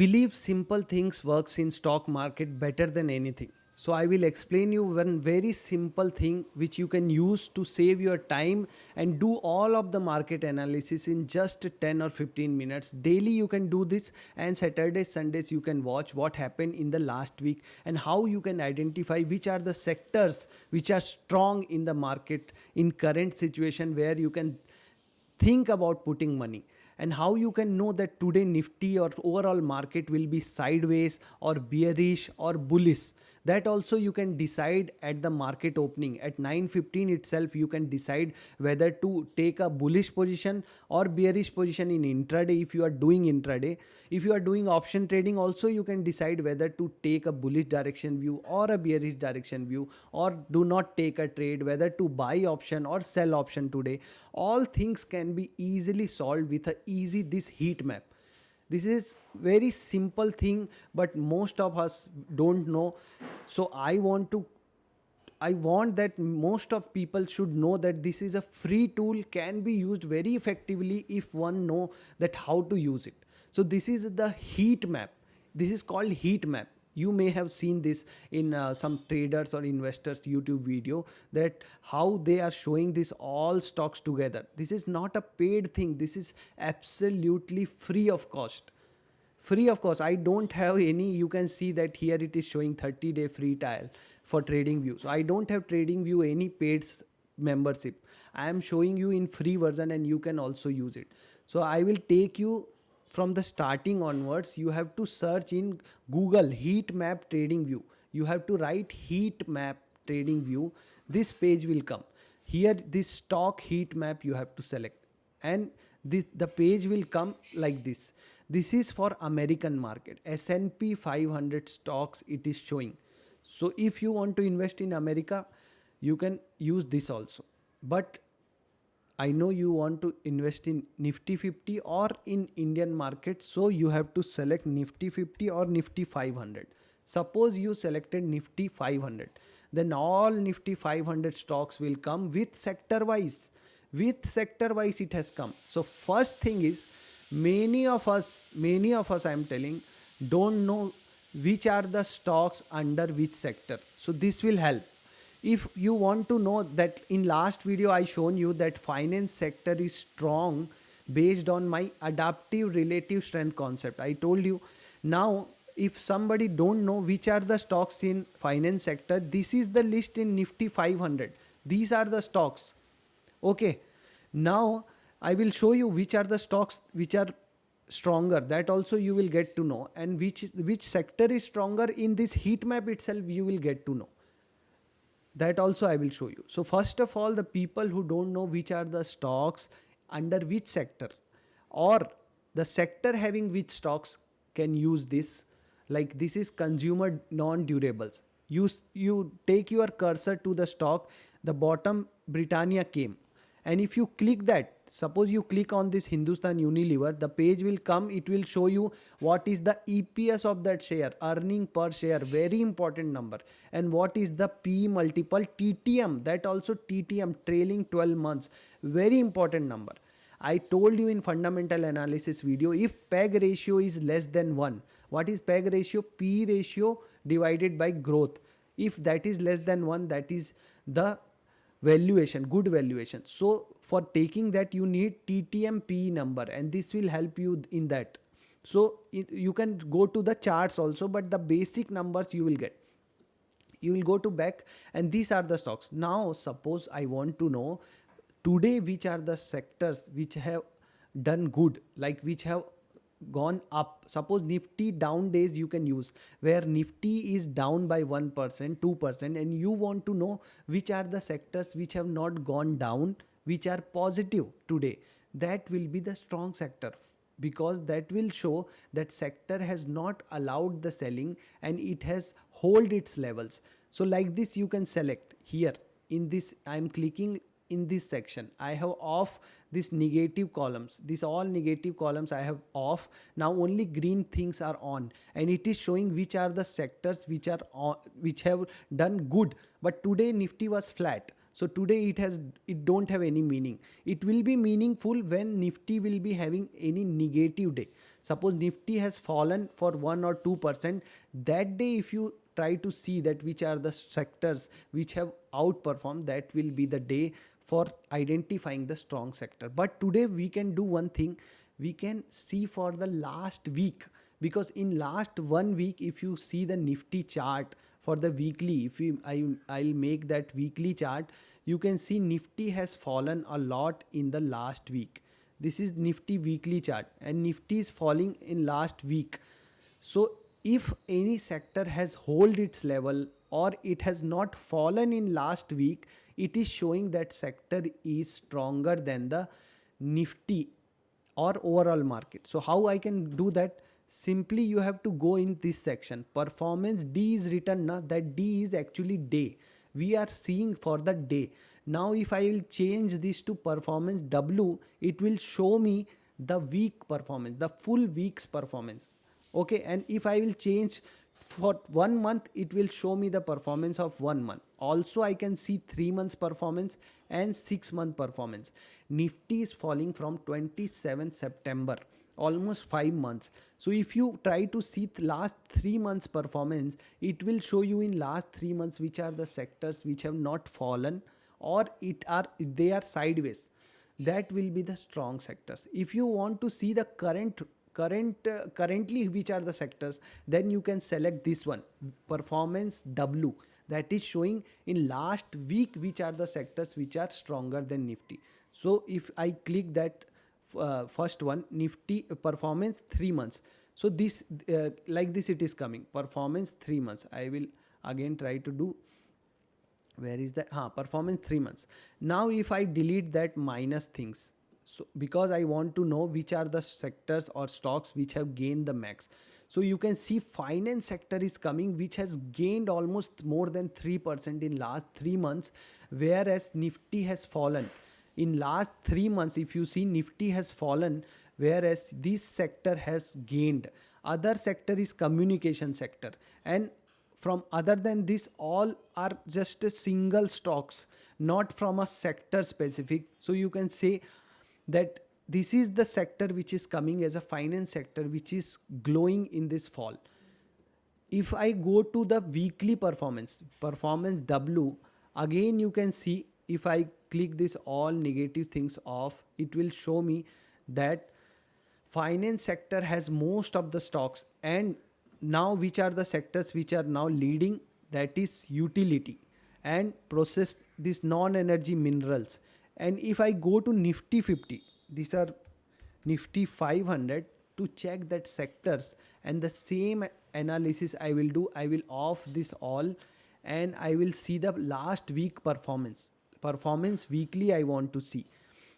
believe simple things works in stock market better than anything. So I will explain you one very simple thing which you can use to save your time and do all of the market analysis in just 10 or 15 minutes daily. You can do this, and Saturdays, Sundays you can watch what happened in the last week and how you can identify which are the sectors which are strong in the market in current situation, where you can think about putting money, and how you can know that today nifty or overall market will be sideways or bearish or bullish. That also you can decide at the market opening at 9:15 itself. You can decide whether to take a bullish position or bearish position in intraday. If you are doing intraday, if you are doing option trading also, you can decide whether to take a bullish direction view or a bearish direction view, or do not take a trade, whether to buy option or sell option today. All things can be easily solved with a easy this heat map. This is very simple thing, but most of us don't know. So I want that most of people should know that this is a free tool, can be used very effectively if one know that how to use it. So this is the heat map. This is called heat map. You may have seen this in some traders or investors YouTube video, that how they are showing this all stocks together. This is not a paid thing. This is absolutely free of cost. Free of cost. I don't have any. You can see that here it is showing 30-day free trial for TradingView. So I don't have TradingView any paid membership. I am showing you in free version, and you can also use it. So I will take you from the starting onwards. You have to search in Google heat map trading view. You have to write heat map trading view. This page will come. Here this stock heat map you have to select, and the page will come like this. This is for American market. S&P 500 stocks it is showing. So if you want to invest in America, you can use this also. But I know you want to invest in Nifty 50 or in Indian market, so you have to select Nifty 50 or Nifty 500. Suppose you selected Nifty 500, then all Nifty 500 stocks will come with sector wise. With sector wise it has come. So first thing is, many of us I am telling, don't know which are the stocks under which sector. So this will help. If you want to know that, in last video I shown you that finance sector is strong based on my adaptive relative strength concept. I told you. Now if somebody don't know which are the stocks in finance sector, this is the list in Nifty 500. These are the stocks. Okay. Now I will show you which are the stocks which are stronger. That also you will get to know, and which sector is stronger in this heat map itself you will get to know. That also I will show you. So first of all, the people who don't know which are the stocks under which sector, or the sector having which stocks, can use this. Like this is consumer non-durables. You take your cursor to the stock, the bottom Britannia came. And if you click that, suppose you click on this Hindustan Unilever, the page will come. It will show you what is the EPS of that share, earning per share, very important number. And what is the P multiple, TTM, that also TTM, trailing 12 months, very important number. I told you in fundamental analysis video, if PEG ratio is less than 1, what is PEG ratio? P ratio divided by growth. If that is less than 1, that is the valuation, good valuation. So for taking that, you need TTM P number, and this will help you in that. So you can go to the charts also, but the basic numbers you will get. You will go to back, and these are the stocks. Now suppose I want to know today which are the sectors which have done good, like which have gone up. Suppose Nifty down days you can use, where Nifty is down by 1%, 2%, and you want to know which are the sectors which have not gone down, which are positive today. That will be the strong sector, because that will show that sector has not allowed the selling and it has hold its levels. So like this you can select here. In this I am clicking in this section. I have off this negative columns. These all negative columns I have off. Now only green things are on, and it is showing which are the sectors which are on, which have done good. But today Nifty was flat. So today it don't have any meaning. It will be meaningful when Nifty will be having any negative day. Suppose Nifty has fallen for 1 or 2%, that day if you try to see that which are the sectors which have outperformed, that will be the day for identifying the strong sector. But today we can do one thing, we can see for the last week, because in last 1 week if you see the Nifty chart for the weekly, if you I'll make that weekly chart, you can see Nifty has fallen a lot in the last week. This is Nifty weekly chart and Nifty is falling in last week. So if any sector has hold its level or it has not fallen in last week, it is showing that sector is stronger than the Nifty or overall market. So how I can do that? Simply you have to go in this section. Performance D is written now, that D is actually day. We are seeing for the day. Now if I will change this to performance W, it will show me the week performance, the full week's performance. Okay, and if I will change for 1 month, it will show me the performance of 1 month. Also I can see 3 months performance and 6 month performance. Nifty is falling from 27th September, almost 5 months. So if you try to see last 3 months performance, it will show you in last 3 months which are the sectors which have not fallen or they are sideways. That will be the strong sectors. If you want to see the currently which are the sectors, then you can select this one, performance W, that is showing in last week which are the sectors which are stronger than Nifty. So if I click that first one, Nifty performance 3 months, so this like this it is coming, performance 3 months. I will again try to do, where is that, performance 3 months. Now if I delete that minus things, so because I want to know which are the sectors or stocks which have gained the max. So you can see finance sector is coming, which has gained almost more than 3% in last 3 months, whereas Nifty has fallen. In last 3 months, if you see, Nifty has fallen, whereas this sector has gained. Other sector is communication sector, and from other than this, all are just a single stocks, not from a sector specific. So you can say that this is the sector which is coming as a finance sector which is glowing in this fall. If I go to the weekly performance, performance W, again you can see, if I click this all negative things off, it will show me that finance sector has most of the stocks. And now which are the sectors which are now leading? That is utility and process, this non-energy minerals. And if I go to Nifty 50, these are Nifty 500, to check that sectors, and the same analysis I will do. I will off this all and I will see the last week performance weekly I want to see.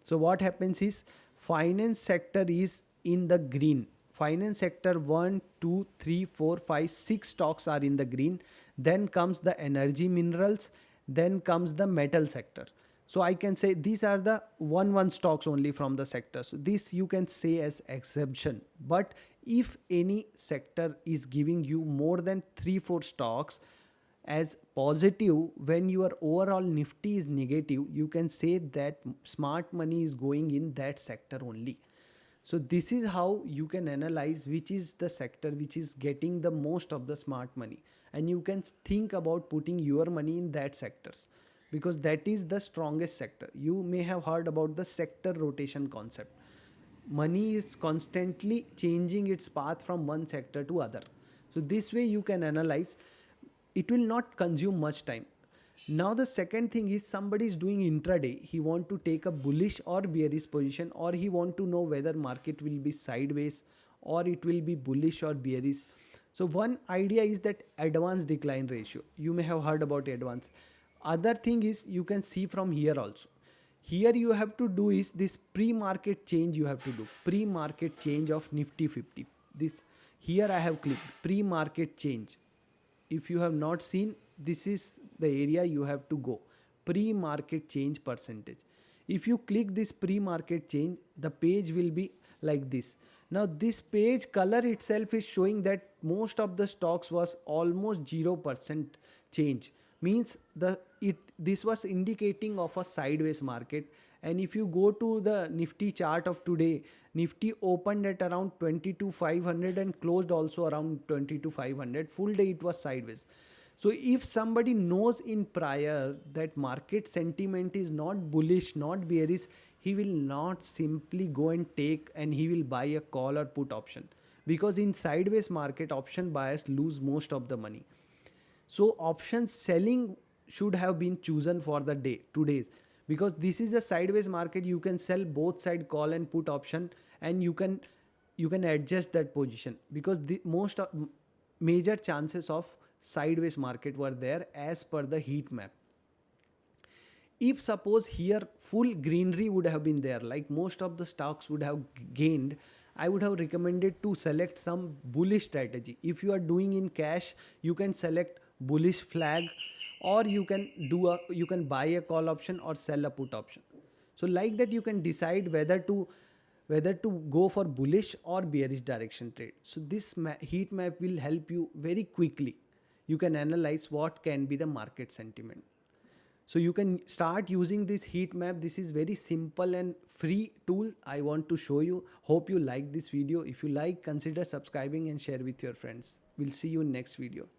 So what happens is, finance sector is in the green. Finance sector 1, 2, 3, 4, 5, 6 stocks are in the green. Then comes the energy minerals. Then comes the metal sector. So I can say these are the one stocks only from the sector. So this you can say as exception. But if any sector is giving you more than 3-4 stocks as positive, when your overall Nifty is negative, you can say that smart money is going in that sector only. So this is how you can analyze which is the sector which is getting the most of the smart money, and you can think about putting your money in that sectors, because that is the strongest sector. You may have heard about the sector rotation concept. Money is constantly changing its path from one sector to other. So this way you can analyze. It will not consume much time. Now the second thing is, somebody is doing intraday. He want to take a bullish or bearish position, or he want to know whether market will be sideways or it will be bullish or bearish. So one idea is that advance decline ratio. You may have heard about advance. Other thing is, you can see from here also. Here you have to do is this pre-market change you have to do. Pre-market change of Nifty 50. This here I have clicked pre-market change. If you have not seen, this is the area you have to go. Pre-market change percentage. If you click this pre-market change, the page will be like this. Now this page color itself is showing that most of the stocks was almost 0% change. Means this was indicating of a sideways market, And if you go to the Nifty chart of today, Nifty opened at around 22,500 and closed also around 22,500. Full day it was sideways. So if somebody knows in prior that market sentiment is not bullish, not bearish, he will not simply go and take and he will buy a call or put option, because in sideways market option buyers lose most of the money. So option selling should have been chosen for the day, 2 days, because this is a sideways market. You can sell both side call and put option, and you can adjust that position, because the most of, major chances of sideways market were there as per the heat map. If suppose here full greenery would have been there, like most of the stocks would have gained, I would have recommended to select some bullish strategy. If you are doing in cash, you can select bullish flag, or you can buy a call option or sell a put option. So like that you can decide whether to go for bullish or bearish direction trade. So this heat map will help you very quickly. You can analyze what can be the market sentiment. So you can start using this heat map. This is very simple and free tool I want to show you. Hope you like this video. If you like, consider subscribing and share with your friends. We'll see you in next video.